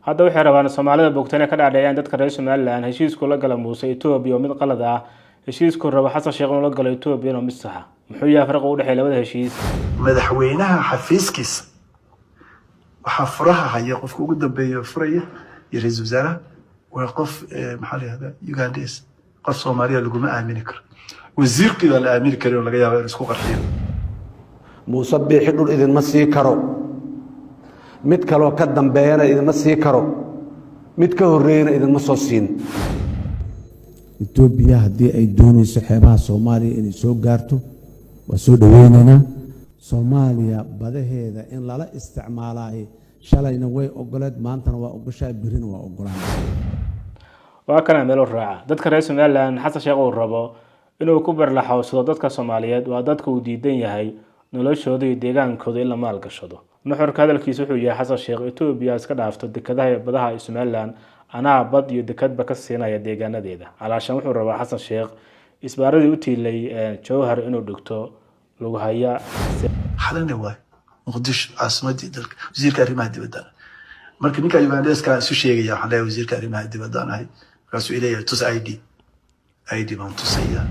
hadda waxay rabaan Soomaalida bogtana ka dhaadhayaan dadka reer Somaliland heshiisku la gala Muuse Itoobiya oo mid qalad ah heshiisku rabo Xasan Sheekh inuu la galo Itoobiya oo mid sax ah muxuu yahay farqiga u dhaxeeya labada heshiis madaxweynaha xafiiskiisa waxa furaha haya qofka ugu dambeeyo furaya iyo ra'iisul wasaaraha waa qof maxaa la yiraahdaa Ugandese qof Soomaaliya lagu ma aamini karo wasiirkii la aamini karo laga yaabo inuu isku qarxiyo Muuse bixi dhul idin ma sii karo mid kale oo ka dambeeyana idin ma sii karo mid ka horeeyna idin ma soo siin Itoobiya haddii ay doonayso xeebaha Soomaaliya inay soo gaarto waa soo dhaweynayna Soomaaliya badaheeda in lala isticmaalayo shalayna way ogoleed maantana waa ogoshaa birina waa ogolaan waa kana meel raaca dadka reer Somaliland Xasan Sheekh uu rabo inuu ku barlaxawsado dadka Soomaaliyeed waa dadka uu diidan yahay noloshooda iyo deegaankooda in la maal gashado nuxurka hadalkiisu wuxuu yahay Xasan Sheekh Itoobiya iska dhaafto dekadaha badaha ee Somaliland anaa bad iyo dekadba ka siinaya deegaanadeeda calaashan wuxuu rabaa Xasan Sheekh isbaaradii u tiilay Jowhar inuu dhigto lagu haya xalana waa muqdisho caasimadii dalka wasiirka arrimaha dibadda marka ninka Ugandese-ka isu sheegaya waxa la wasiirka arrimaha dibadda ahay kaasoo ilaahay tus ID baan tusaya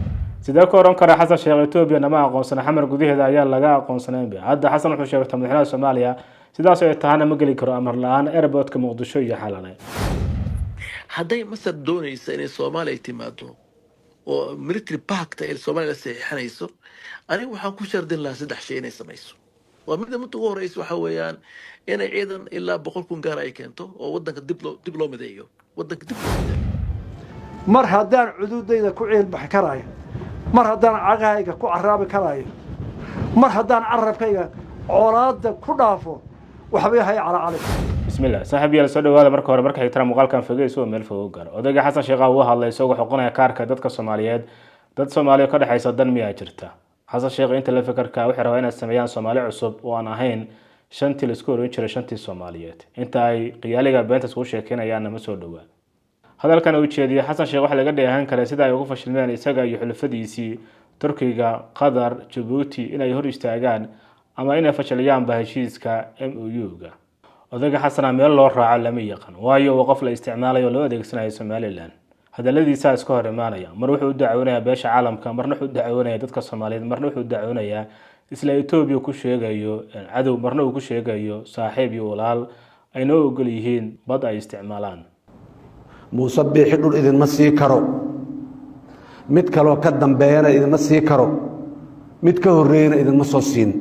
sidoo kale oran kara Xasan Sheekh Itoobiya nama aqoonsan xamar gudaheeda ayaa laga aqoonsanay hadda Xasan wuxuu sheegay madaxweynaha Soomaaliya sidaas ay tahay ma gali karo amar la'aan airportka Muqdisho iyo xalanay hadday Masar doonayso inay Soomaaliya timaado oo military pact ay Soomaaliya saxiixanayso anigu waxaan ku shardin lahaa saddex shay inay samayso waa mid ugu horeysa waxa weeyaan inay ciidan ilaa 100,000 gaar ay keento oo wadanka dib loo mideeyo mar haddaan cududayda ku ciil bax karaayo mar haddaan cagahayga ku caraabi karaayo mar haddaan carabkayga colaada ku dhaafo waxbay hay calaacalay bismillaah saaxiib yaal soo dhawaada marka hore marka xigtana muuqaalkan fogeyso meel fog gaar odayga Xasan Sheekh uu hadlay isagoo xuquuqnaya kaarka dadka Soomaaliyeed dad Soomaaliya ka dhaxaysa dan miyaa jirta Xasan Sheekh inta la fikirka wuxuu rabaa inay sameeyaan Soomaali cusub oo aan ahayn shantii la isku oran jiray shantii Soomaaliyeed inta ay qiyaaliga beenta isku sheekeynayaan ma soo dhawaa hadalkan uu jeediyay Xasan Sheekh waxa laga dheehan karaa sida ay ugu fashilmeen isaga iyo xulafadiisii Turkiga Qatar Djibouti inay hor istaagaan ama inay fashiliyaan heshiiska MOU-ga odayga Xasan meel loo raaco lama yaqaan waayo waa qof la isticmaalayo loo adeegsanayo Somaliland hadaladiisa iska hor imaanaya mar wuxuu dacwoonayaa beesha caalamka marna wuxuu dacwoonayaa dadka Soomaaliyeed marna wuxuu dacwoonayaa isla Itoobiya ku sheegayo cadow marna uu ku sheegayo saaxiib iyo walaal ay noo ogol yihiin bad ay isticmaalaan Muuse bixi dhul idin ma sii karo mid kale oo ka dambeeyana idin ma sii karo mid ka horeeyna idin ma soo siin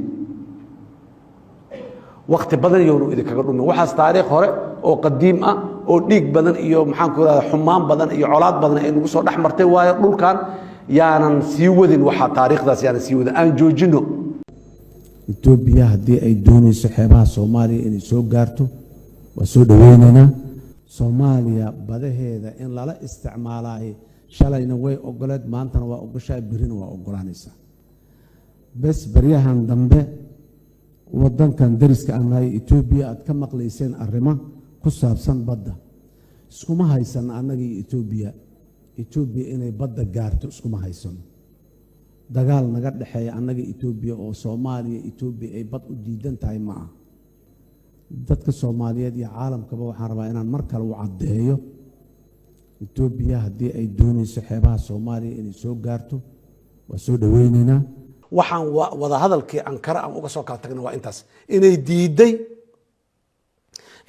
waqti badan iyo idin kaga dhumin waxaas taariikh hore oo qadiim ah oo dhiig badan iyo maxaan ku raada xumaan badan iyo colaad badan ay nagu soo dhaxmartay waayo dhulkan yaanan sii wadin waxa taariikhdaas yaanan sii wadin aan joojino Itoobiya haddii ay doonayso xeebaha Soomaaliya inay soo gaarto waa soo dhaweynayna Soomaaliya badaheeda in lala isticmaalayo shalayna way ogoleed maantana waa ogoshaa birina waa ogolaanaysa bas baryahan dambe wadankan dariska anaay Itoobiya aad ka maqlayseen arrimo ku saabsan badda iskuma haysan anagii Itoobiya inay badda gaarto iskuma haysan dagaal naga dhaxeeya anagii Itoobiya oo Soomaaliya Itoobiya ay bad u diidan tahay ma aha dadka Soomaaliyeed iyo caalamkaba waxaan rabaa inaan mar kale u cadeeyo Itoobiya haddii ay doonayso xeebaha Soomaaliya inay soo gaarto waa soo dhaweynayna waxaan wada hadalkii Ankara aan uga soo kala tagnay waa intaas inay diiday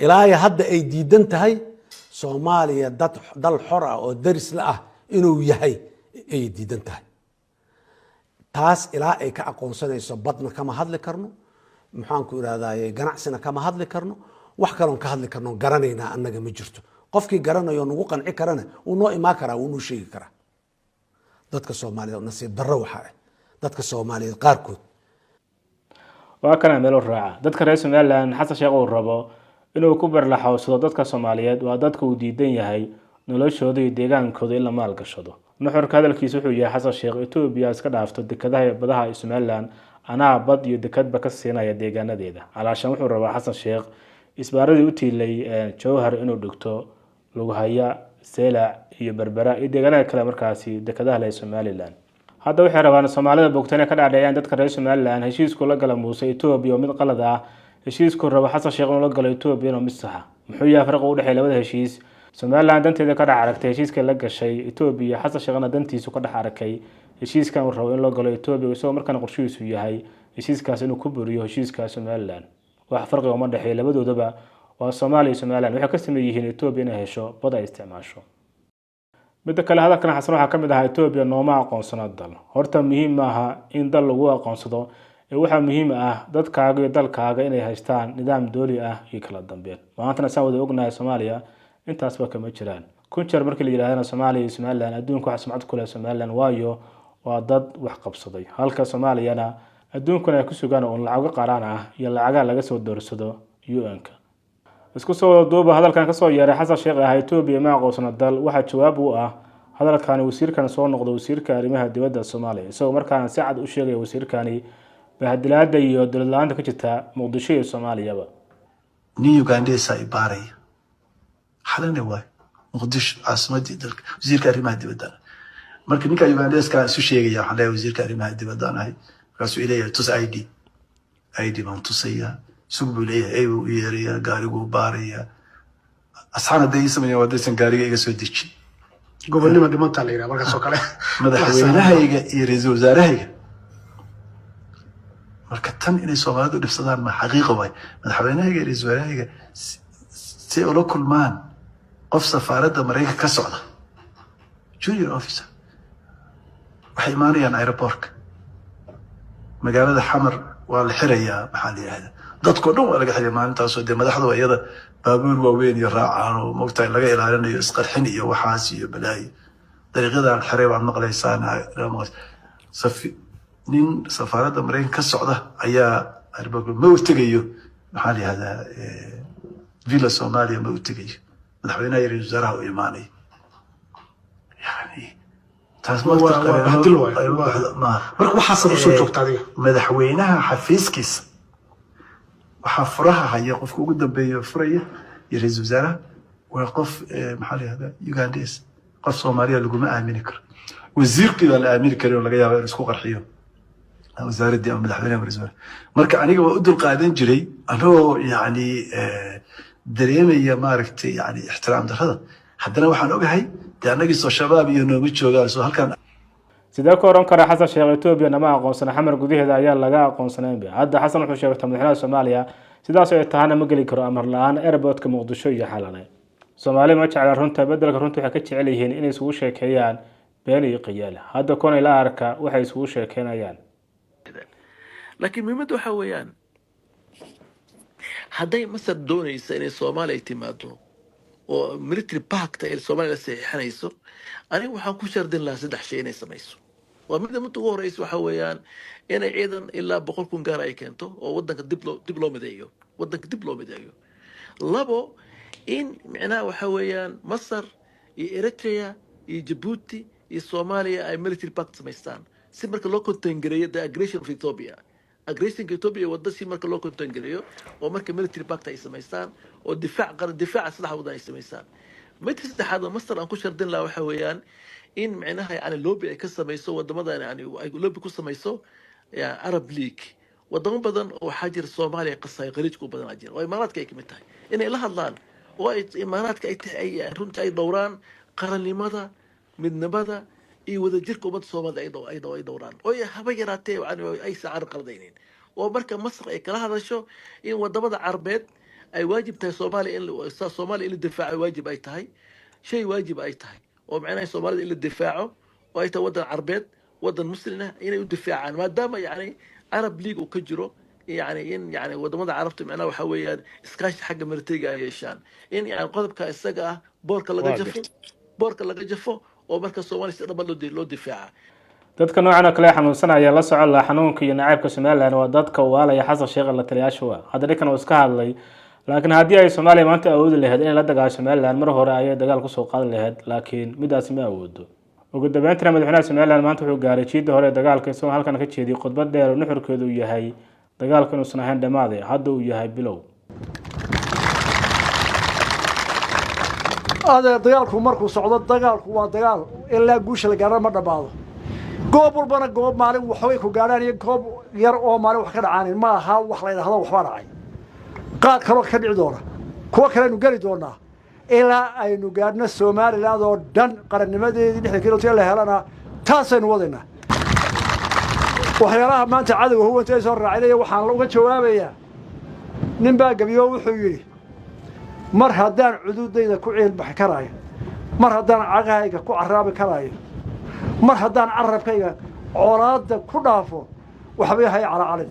ilaa hadda ay diidan tahay Soomaaliya dal xor ah oo daris la ah inuu yahay ay diidan tahay taas ilaa ay ka aqoonsanayso badna kama hadli karno maxaan ku iraadaayay ganacsina kama hadli karno wax kale oo ka hadli karno garanayna annaga ma jirto qofkii garanayo nagu qanci karana uu noo imaan karaa uu noo sheegi karaa dadka Soomaaliyeed nasiib darro waxa ah dadka Soomaaliyeed qaarkood waa kana meel raaca dadka reer Somaliland Xasan Sheekh uu rabo inuu ku barlaxawsado dadka Soomaaliyeed waa dadka uu diidan yahay noloshooda iyo deegaankooda in la maal gashado nuxurka hadalkiisu wuxuu yahay Xasan Sheekh Itoobiya iska dhaafto dekadaha badaha ee Somaliland anaa bad iyo dekadba ka siinaya deegaanadeeda calaashan wuxuu rabaa Xasan Sheekh isbaaradii u tiilay Jowhar inuu dhigto lagu haya Seelac iyo Berbera iyo deegaanada kale markaasi dekadaha leh Somaliland hadda waxay rabaan Soomaalida bogtana ka dhaadhayaan dadka reer Somaliland heshiisku la gala Muuse Itoobiya oo mid qalad ah heshiisku rabo Xasan Sheekh inuu la galo Itoobiya oo mid sax ah muxuu yahay farqa u dhexeeya labada heshiis somaliland danteeda ka dhex aragtay heshiiska la gashay etoobiya xasan sheekhna dantiisu ka dhex arkay heshiiskan uu rabo in loo galo etoobiya isagoo markaana qorshihiisu yahay heshiiskaas inuu ku buriyo heshiiska somaliland wax farqiga uma dhexeeya labadoodaba waa soomaaliya iyo somaliland waxay ka sameey yihiin etoobiya inay hesho bad ay isticmaasho midda kale hadalkan xasan waxaa ka mid ahaa etoobiya nooma aqoonsano dal horta muhiim maaha in dal lagu aqoonsado ee waxaa muhiim ah dadkaaga iyo dalkaaga inay haystaan nidaam dooli ah iyo kala dambeyn maantana saan wada ognahay soomaaliya intaasba kama jiraan kun jeer markii la yidhahdana soomaaliya iyo somaliland adduunka waxa sumcad ku leh somaliland waayo waa dad wax qabsaday halka soomaaliyana adduunkuna ay ku sugaan oo lacago qaraan ah iyo lacaga laga soo doorsado UN-ka isku soo duuba hadalkan ka soo yeeray xasan sheekh ah etoobiya ma aqoonsano dal waxa jawaab u ah hadalkan wasiirkan soo noqday wasiirka arrimaha dibadda Soomaaliya isagoo markaan si cad u sheegay wasiirkani bahadilaada iyo dowlad la'aanta ka jirta muqdisho iyo Soomaaliyaba nin Ugandesa ay baaray xalana waay muqdisho caasimadii dalka wasiirka arrimaha dibadda marka ninka Ugandeska isu sheegaya waxa la wasiirka arrimaha dibadda ahay kaasoo ilaahay tus ID baan tusaya suubu leeyahay uu yeeraya gaarigu baaraya asxaana deeysamay wadaysan gaariga iga soo deji gobonnimo dhimanta la yiraahdo markaas oo kale madaxweynahayga iyo ra'iisul wasaarahayga marka tan inay Soomaalidu dhibsadaan ma xaqiiqo way madaxweynahayga iyo ra'iisul wasaarahayga si ula kulmaan qof safaaradda Mareykanka ka socda junior officer waxay imaanayaan airport magaalada Xamar waa la xirayaa maxaa la yiraahdaa dadku dhan waa laga xiray maalintaas oo madaxdu iyada baabuur waaweyn iyo raacaan oo moogtay laga ilaalinayo isqarxin iyo waxaas iyo balaayi dariiqada xiray waa maqlaysaan nin safaaradda Mareykanka ka socda ayaa arbago ma u tagayo maxaa la yiraahdaa villa Soomaaliya ma u tagayo madaxweynaha iyo wasaaraha u imaanay yani taas ma marka waxa sabab soo joogta adiga madaxweynaha xafiiskiisa waxa furaha haya qofka ugu dambeeyo furaya iyo ra'iisul wasaaraha waa qof maxaa la yiraahdaa Ugandes qof Soomaaliya lagu ma aamini karo wasiirkii la aamini karo laga yaabo inuu isku qarxiyo wasaaradii ama madaxweynaha ra'iisul marka aniga waa u dul qaadan jiray anoo yani dareemaya maaragtay yani ixtiraam darrada haddana waxaan ogahay anagii soo shabaab iyo noogu joogaan soo halkan sidoo ka oran kara xasan sheekh etoobiya nama aqoonsana xamar gudaheeda ayaa laga aqoonsanay hadda xasan wuxuu sheegay madaxweynaha Soomaaliya sidaas ay tahay ma gali karo amar la'aan airportka Muqdisho iyo xalanay Soomaaliya ma jecel runta bedelka runta waxay ka jecel yihiin inay isugu sheekeeyaan been iyo qiyaale hadda koon ila arka waxay isugu sheekeynayaan laakiin muhiimadu waxa weeyaan hadday masar doonaysa inay Soomaaliya timaado oo military pact ay Soomaaliya saxiixanayso anigu waxaan ku shardin lahaa saddex shay inay samayso waa mid ugu horeysa waxa weeyaan inay ciidan ilaa 100,000 gaar ay keento oo wadanka dib loo mideeyo labo in macnaha waxa weeyaan Masar iyo Eritrea iyo Djibouti iyo Soomaaliya ay military pact samaystaan si marka loo kontengareeyo the aggression of Ethiopia Ethiopia wadda si marka loo kontengareeyo oo marka military pact ay samaystaan oo difaac saddex wadan ay samaystaan mid saddexaad Masar aan ku shardin lahaa waxa weeyaan in macnaha yani lobby ay ka samayso wadamada yani ay lobby ku samayso Arab League wadamo badan oo xajir Soomaaliya qasay qaliijku badan ajir oo imaaraadka ay kamid tahay inay la hadlaan oo ay imaaraadka ay runtii ay dowraan qarannimada midnimada iyo wadajirka ummadda Soomaaliya ay dowraan oo haba yaraatee yani ay saar qaldaynin oo marka Masar ay kala hadasho in wadamada Carbeed ay waajib tahay Soomaaliya in la difaaco waajib ay tahay shay waajib ay tahay oo macnaha Soomaaliya in la difaaco oo ay tahay wadan Carbeed wadan muslimna inay u difaacaan maadaama yani Arab League uu ka jiro يعني إن يعني ودمada carabta macnaha waxa weeyaan iskaashi xagga martiga ay yeeshaan in yani qodobka isaga ah boorka laga jafo oo marka Soomaaliya si dhab loo difaaca dadka noocan kale xanuunsanaya la socod la xanuunka iyo nacaybka Soomaaliland waa dadka waalaya xasan sheekh la taliyaasho hadda dhikan oo iska hadlay laakiin haddii ay Soomaaliya maanta awood lahayd in la dagaasho Soomaaliland mar hore ay dagaal ku soo qaadan lahayd laakiin midaas ma awoodo ugu dambeyntii madaxweynaha Soomaaliland maanta wuxuu gaaray jiida hore dagaalka isagoo halkan ka jeediyay khudbad dheer oo nuxurkeedu yahay dagaalku inuusan ahayn dhamaaday hadda uu yahay bilow dagaalku markuu socdo dagaalku waa dagaal ilaa guusha la gaaro ma dhamaado goob walbana goob maalin waxay ku gaaraan iyo goob yar oo maalin wax ka dhacaan ma aha wax la yiraahdo waxba dhacay qaad karo ka dhici doona kuwa kalenu geli doonaa ilaa aynu gaadhno somaliland oo dhan qarannimadeedii 6 kilomitir la helana taasaynu wadaynaa waxyaalaha maanta cadowga huwanta ay soo raacinaya waxaan uga jawaabayaa nin baa gabiyo wuxuu yidhi mar haddaan cududayda ku ciilbaxi karaayo mar haddaan cagahayga ku caraabi karaayo mar haddaan carabkayga colaadda ku dhaafo waxbay hay calacalin